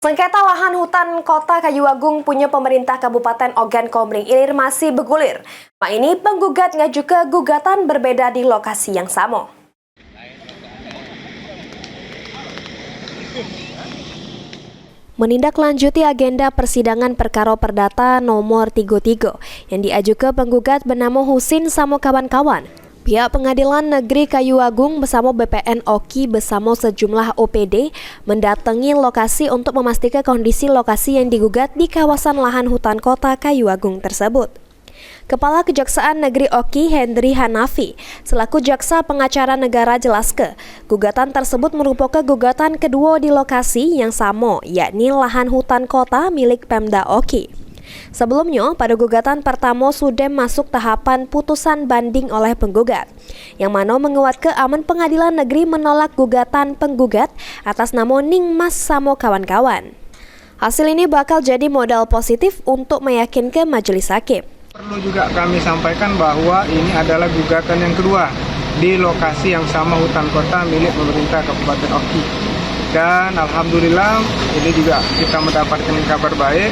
Sengketa lahan hutan Kota Kayu Agung punya pemerintah Kabupaten Ogan Komering Ilir masih bergulir. Mak ini penggugat ngajuke gugatan berbeda di lokasi yang sama. Menindaklanjuti agenda persidangan perkara perdata nomor 33 yang diajukan penggugat bernama Husin sama kawan-kawan. Pihak Pengadilan Negeri Kayu Agung bersama BPN Oki bersama sejumlah OPD mendatangi lokasi untuk memastikan kondisi lokasi yang digugat di kawasan lahan hutan Kota Kayu Agung tersebut. Kepala Kejaksaan Negeri Oki Hendri Hanafi selaku jaksa pengacara negara jelaskan, gugatan tersebut merupakan gugatan kedua di lokasi yang sama, yakni lahan hutan kota milik Pemda Oki. Sebelumnya, pada gugatan pertama sudah masuk tahapan putusan banding oleh penggugat, yang mana menguatkan aman Pengadilan Negeri menolak gugatan penggugat atas nama Ningmas sama kawan-kawan. Hasil ini bakal jadi modal positif untuk meyakinkan majelis hakim. Perlu juga kami sampaikan bahwa ini adalah gugatan yang kedua di lokasi yang sama hutan kota milik pemerintah Kabupaten Oki. Dan alhamdulillah ini juga kita mendapatkan kabar baik.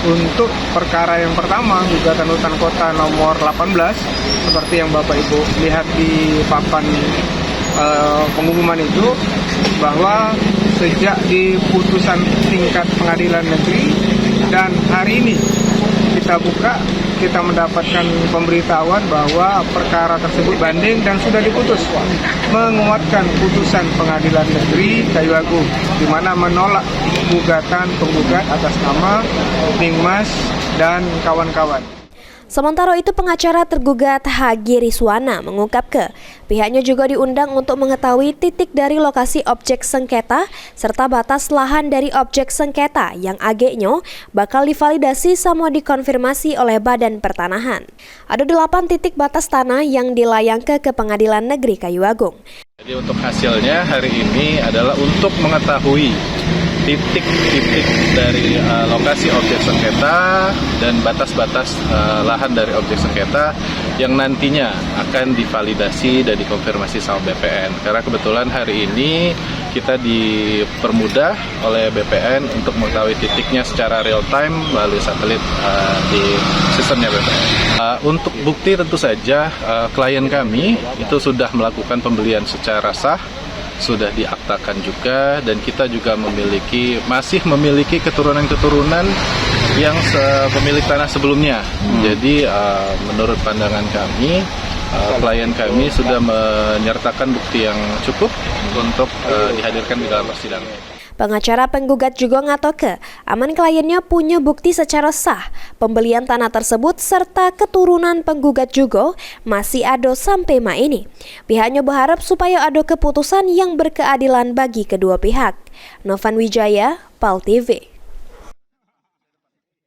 Untuk perkara yang pertama, gugatan hutan kota nomor 18, seperti yang Bapak Ibu lihat di papan pengumuman itu, bahwa sejak di putusan tingkat pengadilan negeri dan hari ini kita buka, kita mendapatkan pemberitahuan bahwa perkara tersebut banding dan sudah diputus, menguatkan putusan Pengadilan Negeri Kayu Agung, di mana menolak gugatan penggugat atas nama Ningmas dan kawan-kawan. Sementara itu, pengacara tergugat Hagi Riswana mengungkapkan pihaknya juga diundang untuk mengetahui titik dari lokasi objek sengketa serta batas lahan dari objek sengketa yang agaknya bakal divalidasi sama dikonfirmasi oleh Badan Pertanahan. Ada 8 titik batas tanah yang dilayangkan ke Pengadilan Negeri Kayu Agung. Jadi untuk hasilnya hari ini adalah untuk mengetahui titik-titik dari lokasi objek sengketa dan batas-batas lahan dari objek sengketa yang nantinya akan divalidasi dan dikonfirmasi sama BPN. Karena kebetulan hari ini kita dipermudah oleh BPN untuk mengetahui titiknya secara real time melalui satelit di sistemnya BPN. Untuk bukti tentu saja klien kami itu sudah melakukan pembelian secara sah, sudah diaktakan juga, dan kita juga masih memiliki keturunan-keturunan yang pemilik tanah sebelumnya. Jadi menurut pandangan kami, klien kami sudah menyertakan bukti yang cukup untuk dihadirkan di dalam persidangan. Pengacara penggugat juga ngatoke, aman kliennya punya bukti secara sah pembelian tanah tersebut serta keturunan penggugat juga masih ada sampai ma ini. Pihaknya berharap supaya ada keputusan yang berkeadilan bagi kedua pihak. Novan Wijaya, PAL TV.